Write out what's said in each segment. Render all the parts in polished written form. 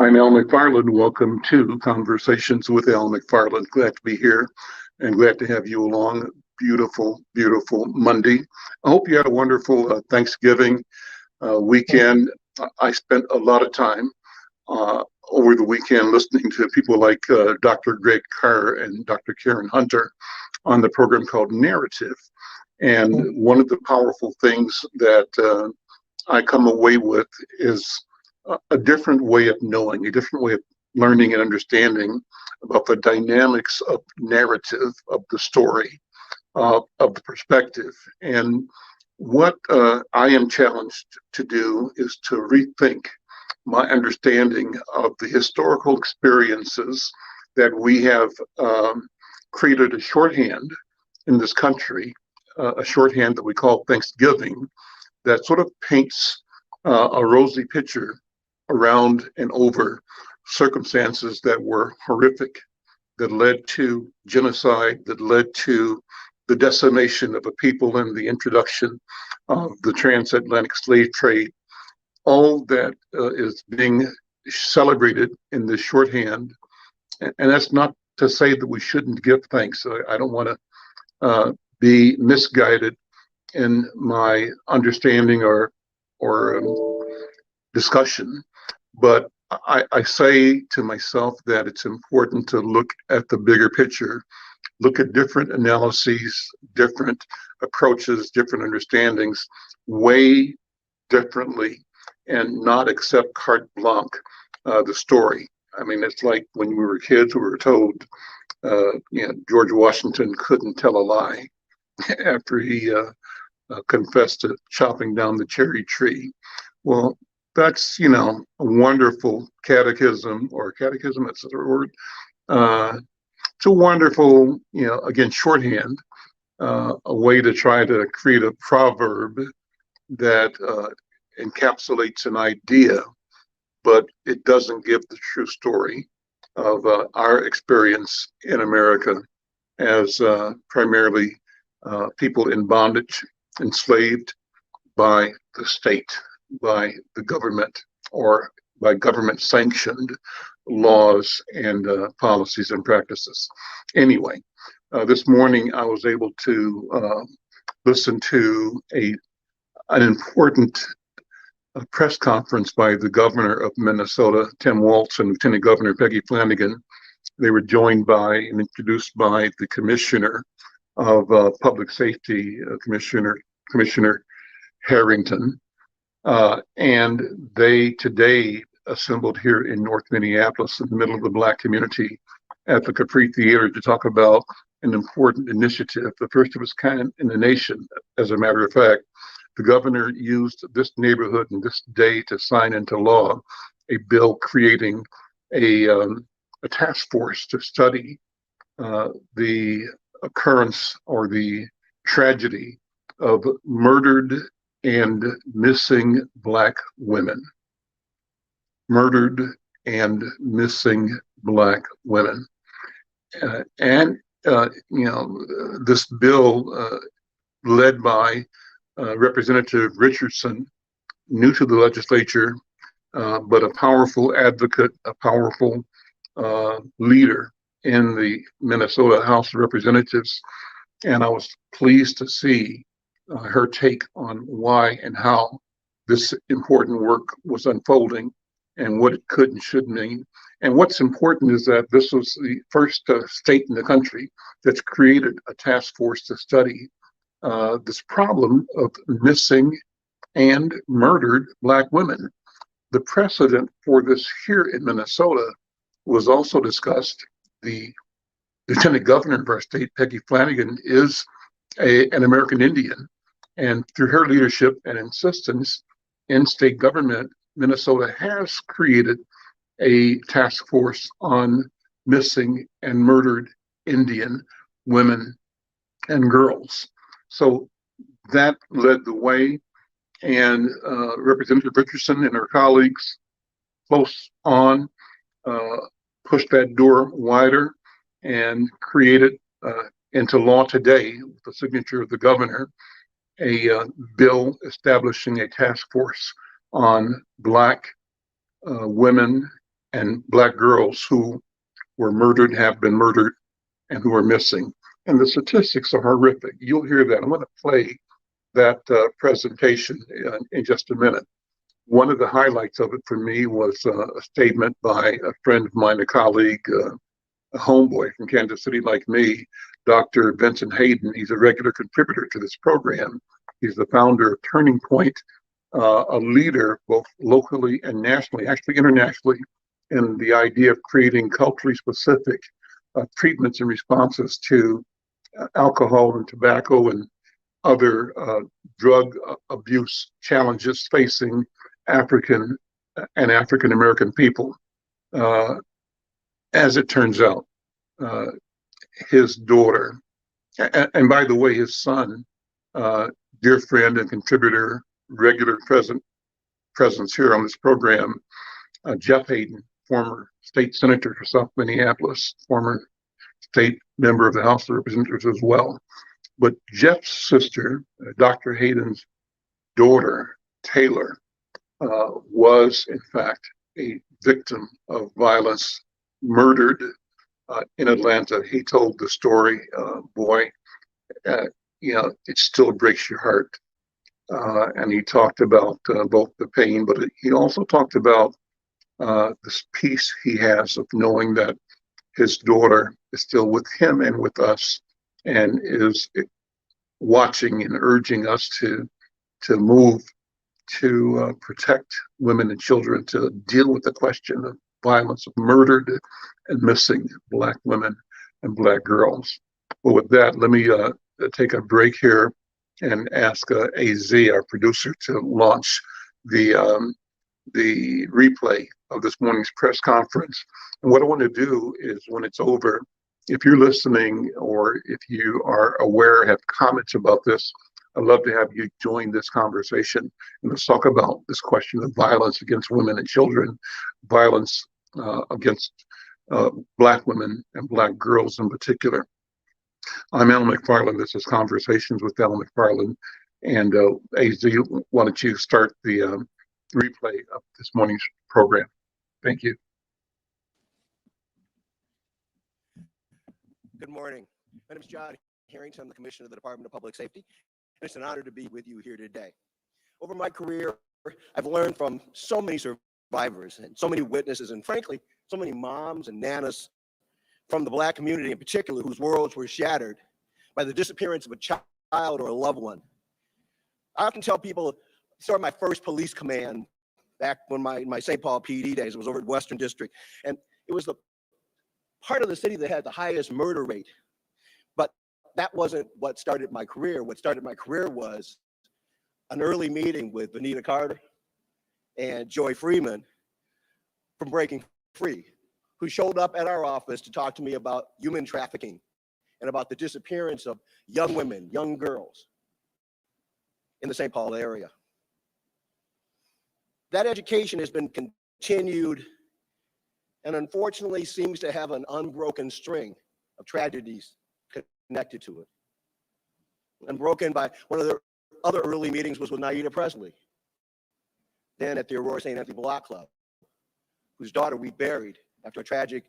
I'm Al McFarlane. Welcome to Conversations with Al McFarlane. Glad to be here and glad to have you along. Beautiful, beautiful Monday. I hope you had a wonderful Thanksgiving weekend. I spent a lot of time over the weekend listening to people like Dr. Greg Carr and Dr. Karen Hunter on the program called Narrative. And one of the powerful things that I come away with is a different way of knowing, a different way of learning and understanding about the dynamics of narrative, of the story, of the perspective. And what I am challenged to do is to rethink my understanding of the historical experiences that we have created a shorthand in this country, a shorthand that we call Thanksgiving, that sort of paints a rosy picture around and over circumstances that were horrific, that led to genocide, that led to the decimation of a people and the introduction of the transatlantic slave trade. All that is being celebrated in this shorthand. And that's not to say that we shouldn't give thanks. I don't want to be misguided in my understanding or discussion. But I say to myself that it's important to look at the bigger picture, look at different analyses, different approaches, different understandings, weigh differently, and not accept carte blanche the story. I mean, it's like when we were kids, we were told, George Washington couldn't tell a lie after he confessed to chopping down the cherry tree. Well, that's, a wonderful catechism, or catechism, that's the word. It's a wonderful, again, shorthand, a way to try to create a proverb that encapsulates an idea, but it doesn't give the true story of our experience in America as primarily people in bondage, enslaved by the state, by the government, or by government sanctioned laws and policies and practices. Anyway, this morning I was able to listen to an important press conference by the governor of Minnesota, Tim Walz, and Lieutenant Governor Peggy Flanagan. They were joined by and introduced by the Commissioner of Public Safety, Commissioner Harrington. And they today assembled here in North Minneapolis in the middle of the Black community at the Capri Theater to talk about an important initiative, the first of its kind in the nation. As a matter of fact, the governor used this neighborhood and this day to sign into law a bill creating a task force to study the occurrence or the tragedy of murdered and missing Black women. Murdered and missing Black women. This bill led by Representative Richardson, new to the legislature, but a powerful advocate, a powerful leader in the Minnesota House of Representatives. And I was pleased to see her take on why and how this important work was unfolding and what it could and should mean. And what's important is that this was the first state in the country that's created a task force to study this problem of missing and murdered Black women. The precedent for this here in Minnesota was also discussed. The Lieutenant Governor of our state, Peggy Flanagan, is an American Indian. And through her leadership and insistence in state government, Minnesota has created a task force on missing and murdered Indian women and girls. So that led the way, and Representative Richardson and her colleagues close on pushed that door wider and created into law today, with the signature of the governor, a bill establishing a task force on Black women and Black girls who were murdered, have been murdered, and who are missing. And the statistics are horrific. You'll hear that. I'm going to play that presentation in just a minute. One of the highlights of it for me was a statement by a friend of mine, a colleague, a homeboy from Kansas City like me, Dr. Vincent Hayden. He's a regular contributor to this program. He's the founder of Turning Point, a leader both locally and nationally, actually internationally, in the idea of creating culturally specific treatments and responses to alcohol and tobacco and other drug abuse challenges facing African and African American people. As it turns out, his daughter, and by the way, his son, dear friend and contributor, regular presence here on this program, Jeff Hayden, former state senator for South Minneapolis, former state member of the House of Representatives as well. But Jeff's sister, Dr. Hayden's daughter, Taylor, was in fact a victim of violence, murdered in Atlanta. He told the story, boy, it still breaks your heart. And he talked about both the pain, but he also talked about this peace he has of knowing that his daughter is still with him and with us, and is watching and urging us to move to protect women and children, to deal with the question of violence of murdered and missing Black women and Black girls. Well, with that, let me take a break here and ask AZ, our producer, to launch the replay of this morning's press conference. And what I want to do is, when it's over, if you're listening or if you are aware, have comments about this, I'd love to have you join this conversation. And let's talk about this question of violence against women and children, violence against Black women and Black girls in particular. I'm Alan McFarlane. This is Conversations with Alan McFarlane. And AZ, why don't you start the replay of this morning's program? Thank you. Good morning. My name is John Harrington. I'm the Commissioner of the Department of Public Safety, and it's an honor to be with you here today. Over my career, I've learned from so many survivors and so many witnesses, and frankly, so many moms and nanas from the Black community in particular, whose worlds were shattered by the disappearance of a child or a loved one. I often tell people, I started my first police command back when my St. Paul PD days. It was over at Western District, and it was the part of the city that had the highest murder rate. But that wasn't what started my career. What started my career was an early meeting with Vanita Carter and Joy Freeman from Breaking Free, who showed up at our office to talk to me about human trafficking and about the disappearance of young women, young girls in the St. Paul area. That education has been continued and unfortunately seems to have an unbroken string of tragedies connected to it. Unbroken by one of the other early meetings was with Naida Presley, then at the Aurora St. Anthony Block Club, whose daughter we buried after a tragic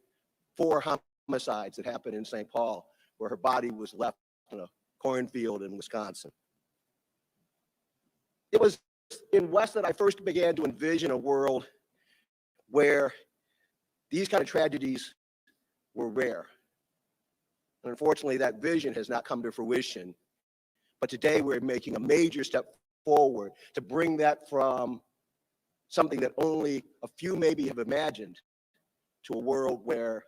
4 homicides that happened in St. Paul, where her body was left in a cornfield in Wisconsin. It was in West that I first began to envision a world where these kind of tragedies were rare. And unfortunately, that vision has not come to fruition. But today we're making a major step forward to bring that from something that only a few maybe have imagined to a world where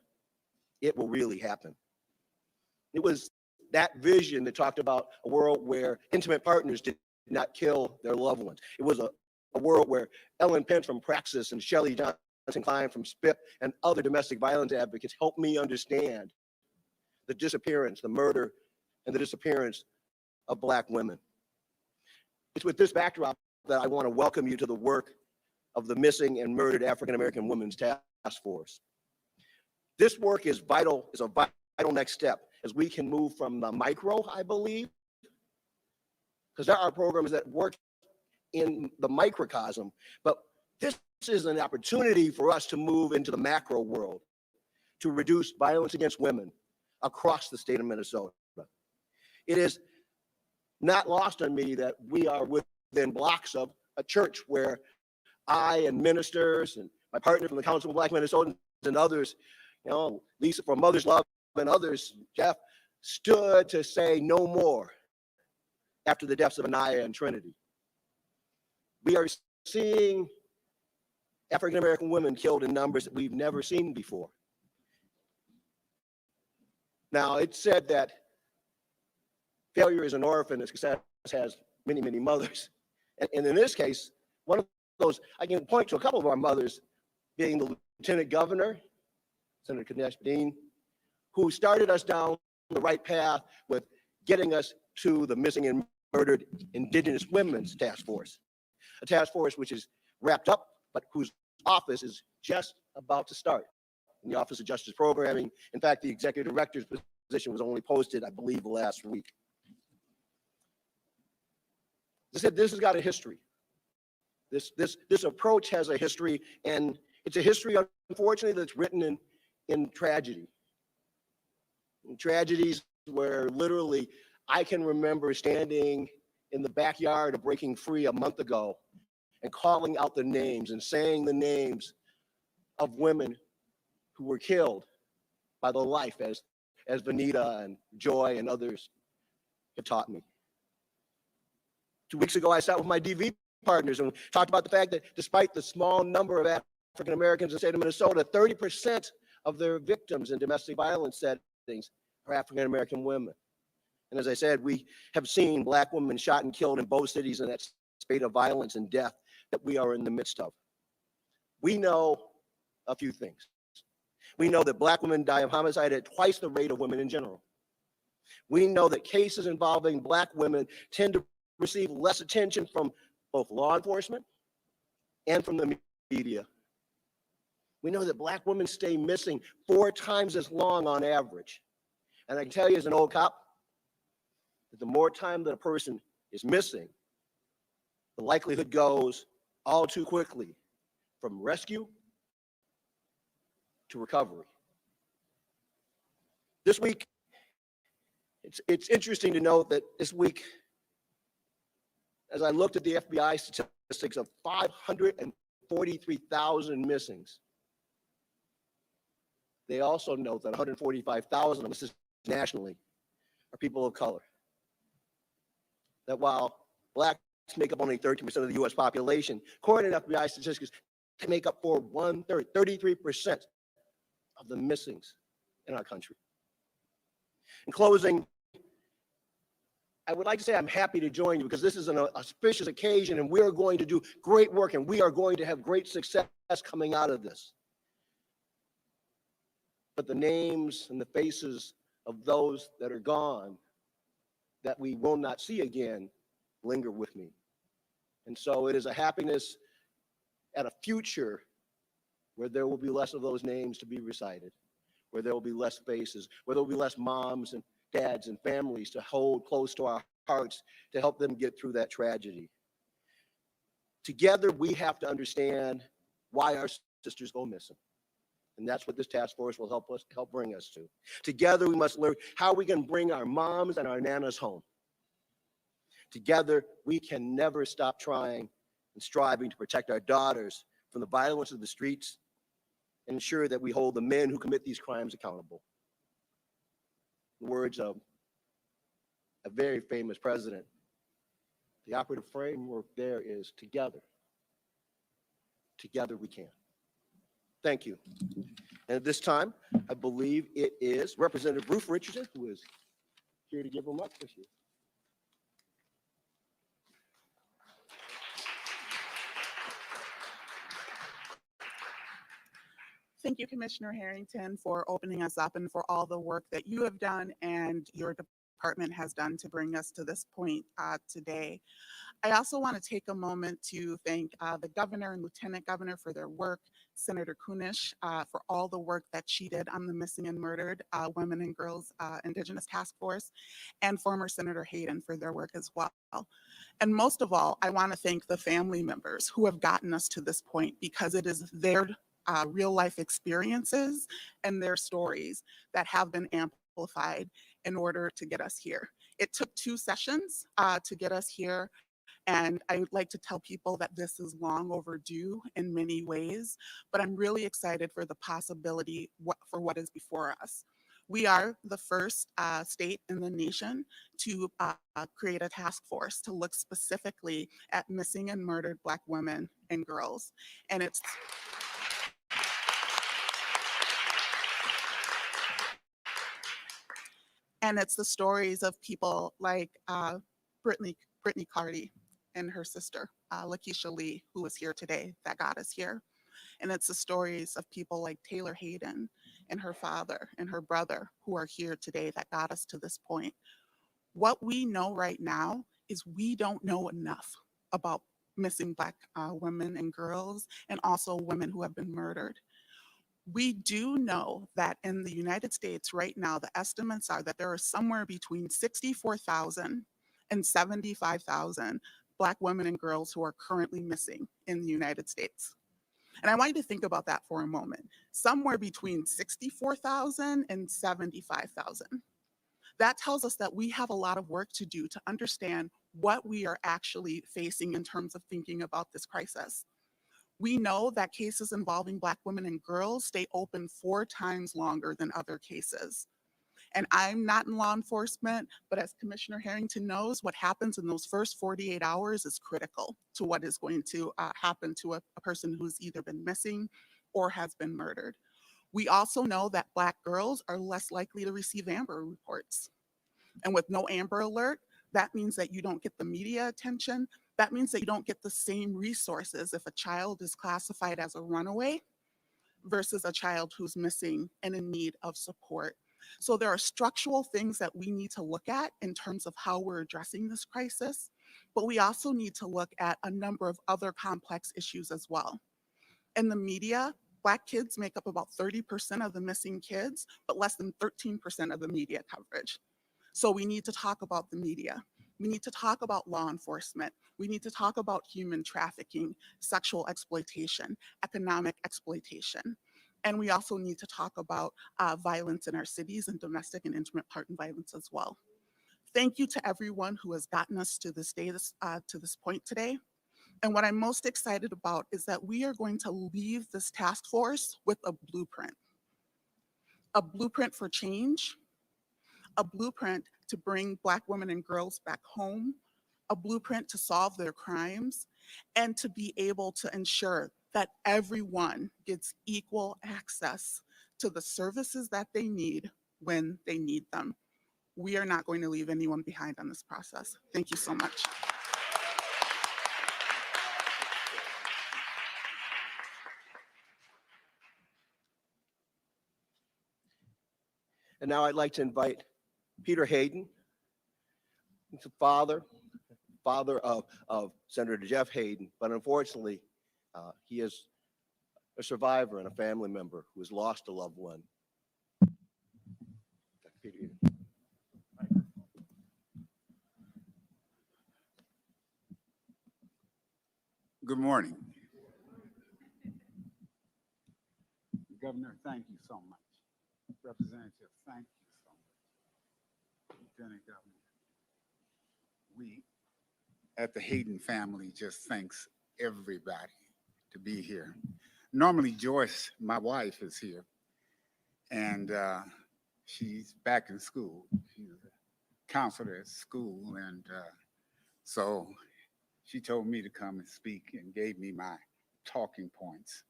it will really happen. It was that vision that talked about a world where intimate partners did not kill their loved ones. It was a world where Ellen Pence from Praxis and Shelley Johnson-Klein from SPIP and other domestic violence advocates helped me understand the disappearance, the murder, and the disappearance of Black women. It's with this backdrop that I want to welcome you to the work of the Missing and Murdered African American Women's Task Force. This work is vital, is a vital next step as we can move from the micro, I believe, because there are programs that work in the microcosm, but this is an opportunity for us to move into the macro world, to reduce violence against women across the state of Minnesota. It is not lost on me that we are within blocks of a church where I and ministers and my partner from the Council of Black Minnesotans and others, Lisa from Mother's Love and others, Jeff, stood to say no more after the deaths of Anaya and Trinity. We are seeing African-American women killed in numbers that we've never seen before. Now, it's said that failure is an orphan and success has many, many mothers. And in this case, one of those, I can point to a couple of our mothers being the Lieutenant Governor, Senator Kanesh Dean, who started us down the right path with getting us to the Missing and Murdered Indigenous Women's Task Force, a task force which is wrapped up, but whose office is just about to start in the Office of Justice Programming. In fact, the executive director's position was only posted, I believe, last week. As I said, this has got a history. This approach has a history, and it's a history, unfortunately, that's written in tragedy. In tragedies where literally I can remember standing in the backyard of Breaking Free a month ago and calling out the names and saying the names of women who were killed by the life as Vanita and Joy and others have taught me. 2 weeks ago, I sat with my DV partners and talked about the fact that despite the small number of African Americans in the state of Minnesota, 30% of their victims in domestic violence settings are African American women. And as I said, we have seen Black women shot and killed in both cities in that spate of violence and death that we are in the midst of. We know a few things. We know that Black women die of homicide at twice the rate of women in general. We know that cases involving Black women tend to receive less attention from both law enforcement and from the media. We know that Black women stay missing 4 times as long on average. And I can tell you as an old cop, that the more time that a person is missing, the likelihood goes all too quickly from rescue to recovery. This week, it's interesting to note that this week, as I looked at the FBI statistics of 543,000 missings, they also note that 145,000 of this is nationally are people of color. That while Blacks make up only 13% of the US population, according to FBI statistics, they make up for 1/3, 33% of the missings in our country. In closing, I would like to say I'm happy to join you because this is an auspicious occasion and we're going to do great work and we are going to have great success coming out of this. But the names and the faces of those that are gone that we will not see again linger with me. And so it is a happiness at a future where there will be less of those names to be recited, where there will be less faces, where there will be less moms and dads and families to hold close to our hearts to help them get through that tragedy. Together, we have to understand why our sisters go missing. And that's what this task force will help bring us to. Together, we must learn how we can bring our moms and our nanas home. Together, we can never stop trying and striving to protect our daughters from the violence of the streets and ensure that we hold the men who commit these crimes accountable. In the words of a very famous president, the operative framework there is together. Together we can. Thank you. And at this time, I believe it is Representative Ruth Richardson who is here to give remarks this year. Thank you, Commissioner Harrington, for opening us up and for all the work that you have done and your department has done to bring us to this point today. I also want to take a moment to thank the governor and lieutenant governor for their work, Senator Kunish for all the work that she did on the Missing and Murdered Women and Girls Indigenous Task Force, and former Senator Hayden for their work as well. And most of all, I want to thank the family members who have gotten us to this point, because it is their real life experiences and their stories that have been amplified in order to get us here. It took 2 sessions to get us here. And I would like to tell people that this is long overdue in many ways, but I'm really excited for the possibility for what is before us. We are the first state in the nation to create a task force to look specifically at missing and murdered Black women and girls. And it's the stories of people like Brittany Carty and her sister, Lakeisha Lee, who is here today, that got us here. And it's the stories of people like Taylor Hayden and her father and her brother who are here today that got us to this point. What we know right now is we don't know enough about missing Black women and girls, and also women who have been murdered. We do know that in the United States right now, the estimates are that there are somewhere between 64,000 and 75,000 Black women and girls who are currently missing in the United States. And I want you to think about that for a moment. Somewhere between 64,000 and 75,000. That tells us that we have a lot of work to do to understand what we are actually facing in terms of thinking about this crisis. We know that cases involving Black women and girls stay open 4 times longer than other cases. And I'm not in law enforcement, but as Commissioner Harrington knows, what happens in those first 48 hours is critical to what is going to happen to a person who's either been missing or has been murdered. We also know that Black girls are less likely to receive Amber reports. And with no Amber Alert, that means that you don't get the media attention. That means that you don't get the same resources if a child is classified as a runaway versus a child who's missing and in need of support. So there are structural things that we need to look at in terms of how we're addressing this crisis, but we also need to look at a number of other complex issues as well. In the media, Black kids make up about 30% of the missing kids, but less than 13% of the media coverage. So we need to talk about the media. We need to talk about law enforcement. We need to talk about human trafficking, sexual exploitation, economic exploitation. And we also need to talk about violence in our cities and domestic and intimate partner violence as well. Thank you to everyone who has gotten us to this day, to this point today. And what I'm most excited about is that we are going to leave this task force with a blueprint for change, a blueprint to bring Black women and girls back home, a blueprint to solve their crimes, and to be able to ensure that everyone gets equal access to the services that they need when they need them. We are not going to leave anyone behind on this process. Thank you so much. And now I'd like to invite Peter Hayden. He's the father of Senator Jeff Hayden, but unfortunately, he is a survivor and a family member who has lost a loved one. Peter. Good morning. Governor, thank you so much. Representative, thank you so much. Lieutenant Governor, we at the Hayden family just thanks everybody to be here. Normally Joyce, my wife, is here, and she's back in school. She's a counselor at school, and so she told me to come and speak and gave me my talking points.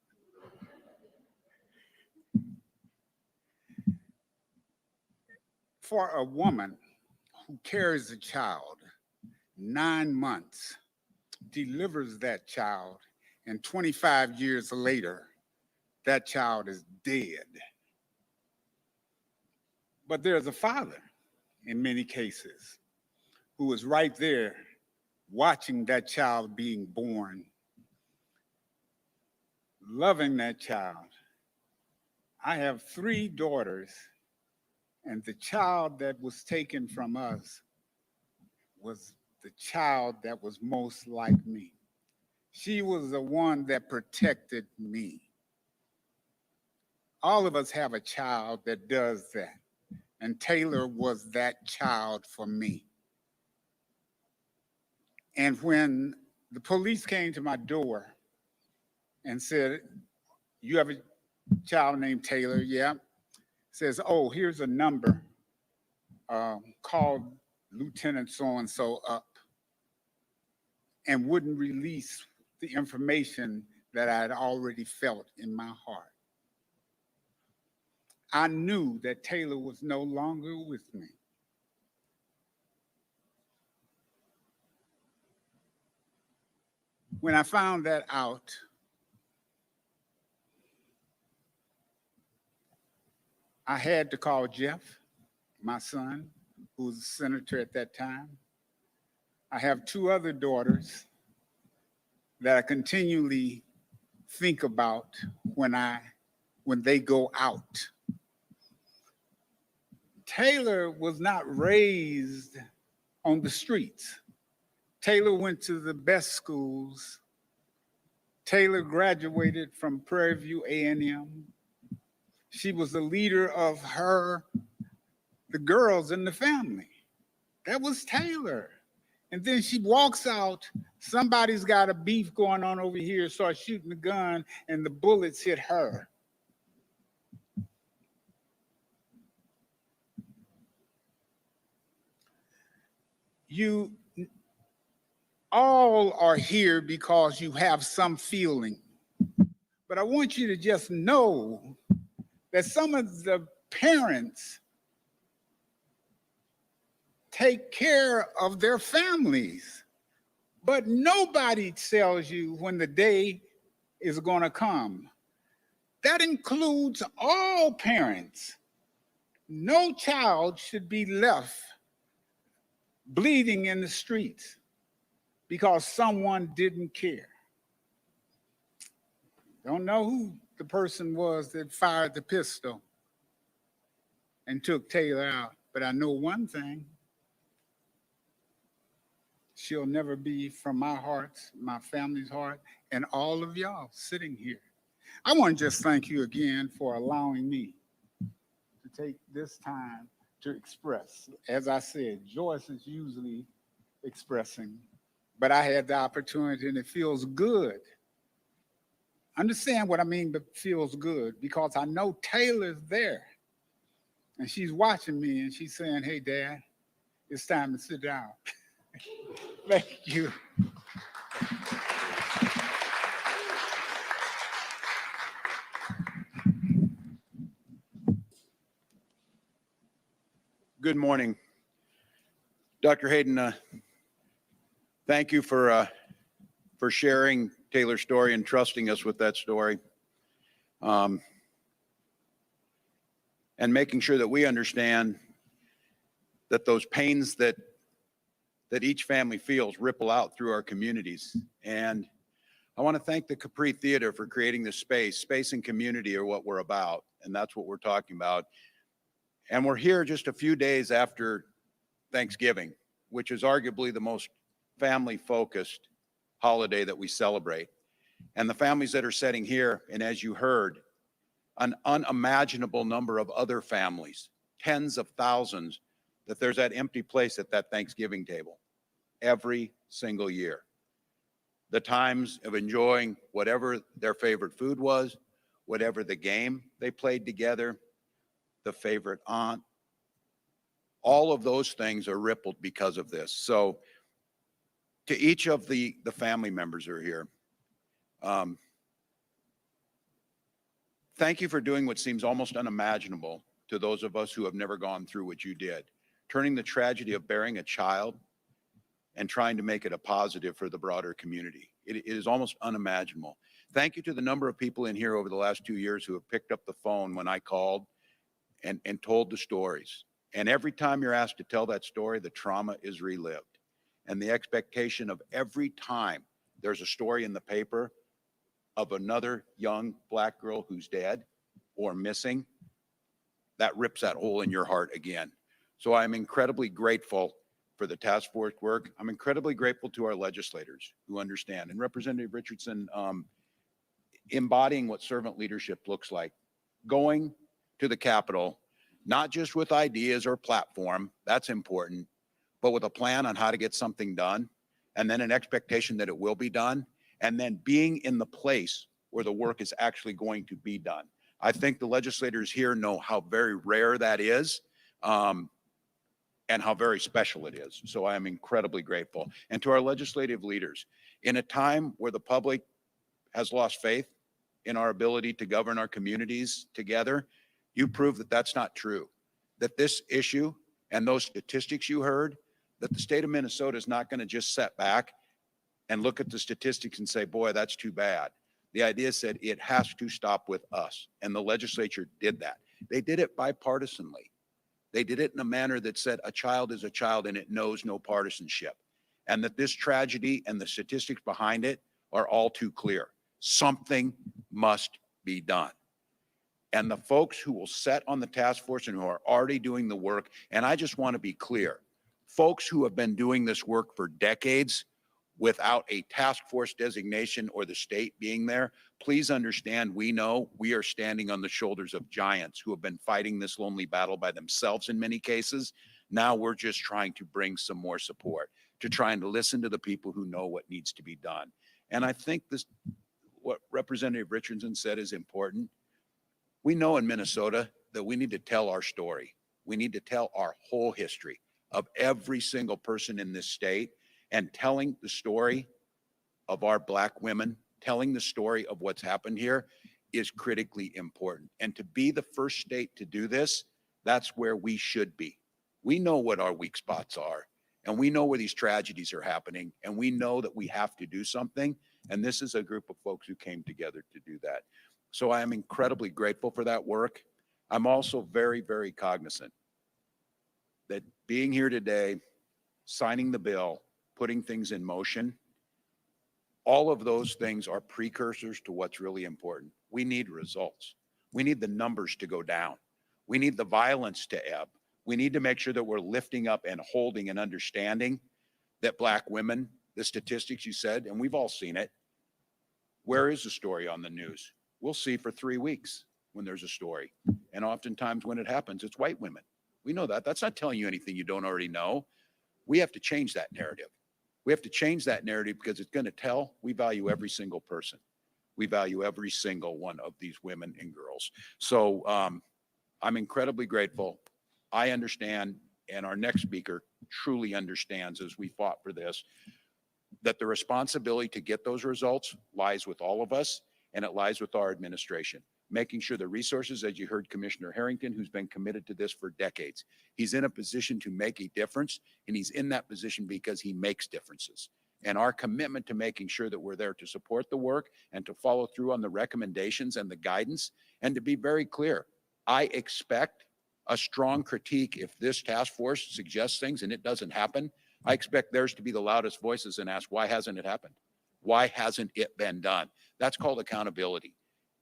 For a woman who carries a child 9 months, delivers that child, and 25 years later, that child is dead. But there's a father, in many cases, who is right there watching that child being born, loving that child. I have 3 daughters, and the child that was taken from us was the child that was most like me. She was the one that protected me. All of us have a child that does that, and Taylor was that child for me. And when the police came to my door and said, "You have a child named Taylor?" "Yeah." Says, "Oh, here's a number. Called Lieutenant so-and-so up," and wouldn't release the information that I had already felt in my heart. I knew that Taylor was no longer with me. When I found that out, I had to call Jeff, my son, who was a senator at that time. I have 2 other daughters that I continually think about when they go out. Taylor was not raised on the streets. Taylor went to the best schools. Taylor graduated from Prairie View A&M. She was the leader of the girls in the family. That was Taylor. And then she walks out, somebody's got a beef going on over here, starts shooting the gun, and the bullets hit her. You all are here because you have some feeling. But I want you to just know that some of the parents take care of their families, but nobody tells you when the day is going to come. That includes all parents. No child should be left bleeding in the streets because someone didn't care. Don't know who the person was that fired the pistol and took Taylor out, but I know one thing. She'll never be from my heart, my family's heart, and all of y'all sitting here. I want to just thank you again for allowing me to take this time to express. As I said, Joyce is usually expressing, but I had the opportunity and it feels good. Understand what I mean, but feels good, because I know Taylor's there and she's watching me and she's saying, "Hey, Dad, it's time to sit down." Thank you. Good morning. Dr. Hayden, thank you for sharing Taylor's story and trusting us with that story. And making sure that we understand that those pains that each family feels ripple out through our communities. And I want to thank the Capri Theater for creating this space. Space and community are what we're about, and that's what we're talking about. And we're here just a few days after Thanksgiving, which is arguably the most family-focused holiday that we celebrate. And the families that are sitting here, and as you heard, an unimaginable number of other families, tens of thousands, that there's that empty place at that Thanksgiving table every single year. The times of enjoying whatever their favorite food was, whatever the game they played together, the favorite aunt, all of those things are rippled because of this. So to each of the family members who are here, thank you for doing what seems almost unimaginable to those of us who have never gone through what you did, turning the tragedy of bearing a child and trying to make it a positive for the broader community. It is almost unimaginable. Thank you to the number of people in here over the last 2 years who have picked up the phone when I called and told the stories. And every time you're asked to tell that story, the trauma is relived. and the expectation of every time there's a story in the paper of another young Black girl who's dead or missing, that rips that hole in your heart again. So I'm incredibly grateful for the task force work. I'm incredibly grateful to our legislators who understand, and Representative Richardson embodying what servant leadership looks like, going to the Capitol, not just with ideas or platform, that's important, but with a plan on how to get something done, and then an expectation that it will be done, and then being in the place where the work is actually going to be done. I think the legislators here know how very rare that is, and how very special it is. So I am incredibly grateful. And to our legislative leaders, in a time where the public has lost faith in our ability to govern our communities together, you prove that that's not true. That this issue and those statistics you heard, that the state of Minnesota is not going to just sit back and look at the statistics and say, boy, that's too bad. The idea said it has to stop with us. And the legislature did that. They did it bipartisanly. They did it in a manner that said a child is a child and it knows no partisanship. And that this tragedy and the statistics behind it are all too clear. Something must be done. And the folks who will set on the task force and who are already doing the work, and I just want to be clear, folks who have been doing this work for decades without a task force designation or the state being there, please understand, we know we are standing on the shoulders of giants who have been fighting this lonely battle by themselves in many cases. Now we're just trying to bring some more support, to trying to listen to the people who know what needs to be done. And I think this, what Representative Richardson said is important. We know in Minnesota that we need to tell our story. We need to tell our whole history of every single person in this state, and telling the story of our Black women, telling the story of what's happened here is critically important. And to be the first state to do this, that's where we should be. We know what our weak spots are, and we know where these tragedies are happening, and we know that we have to do something. And this is a group of folks who came together to do that. So I am incredibly grateful for that work. I'm also very, very cognizant that being here today, signing the bill, putting things in motion, all of those things are precursors to what's really important. We need results. We need the numbers to go down. We need the violence to ebb. We need to make sure that we're lifting up and holding and understanding that Black women, the statistics you said, and we've all seen it. Where is the story on the news? We'll see for 3 weeks when there's a story. And oftentimes when it happens, it's white women. We know that. That's not telling you anything you don't already know. We have to change that narrative. We have to change that narrative because it's going to tell we value every single person. We value every single one of these women and girls. So I'm incredibly grateful. I understand, and our next speaker truly understands as we fought for this, that the responsibility to get those results lies with all of us, and it lies with our administration. Making sure the resources, as you heard Commissioner Harrington, who's been committed to this for decades, he's in a position to make a difference, and he's in that position because he makes differences. And our commitment to making sure that we're there to support the work and to follow through on the recommendations and the guidance. And to be very clear, I expect a strong critique if this task force suggests things and it doesn't happen. I expect theirs to be the loudest voices and ask, why hasn't it happened? Why hasn't it been done? That's called accountability.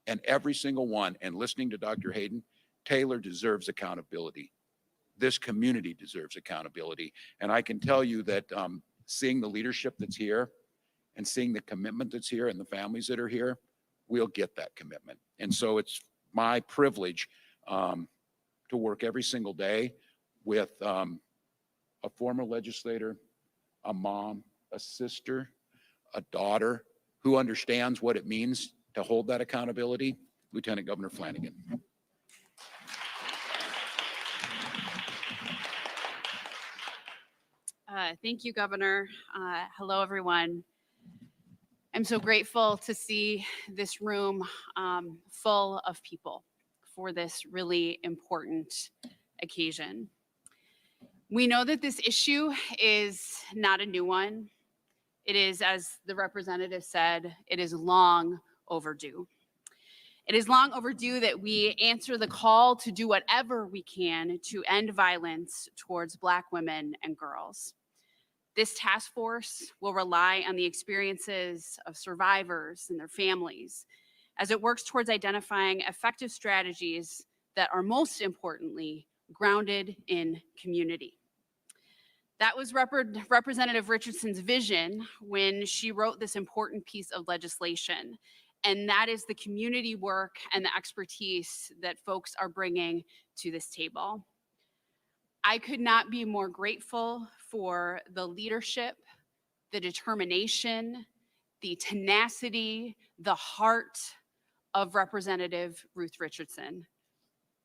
And every single one, and listening to Dr. Hayden, Taylor deserves accountability. This community deserves accountability. And I can tell you that seeing the leadership that's here and seeing the commitment that's here and the families that are here, we'll get that commitment. And so it's my privilege to work every single day with a former legislator, a mom, a sister, a daughter who understands what it means to hold that accountability, Lieutenant Governor Flanagan. Thank you, Governor. Hello, everyone. I'm so grateful to see this room full of people for this really important occasion. We know that this issue is not a new one. It is, as the representative said, it is long overdue. It is long overdue that we answer the call to do whatever we can to end violence towards Black women and girls. This task force will rely on the experiences of survivors and their families as it works towards identifying effective strategies that are most importantly grounded in community. That was Representative Richardson's vision when she wrote this important piece of legislation. And that is the community work and the expertise that folks are bringing to this table. I could not be more grateful for the leadership, the determination, the tenacity, the heart of Representative Ruth Richardson.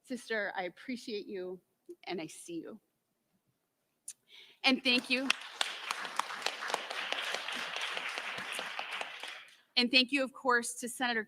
Sister, I appreciate you and I see you. And thank you. And thank you, of course, to Senator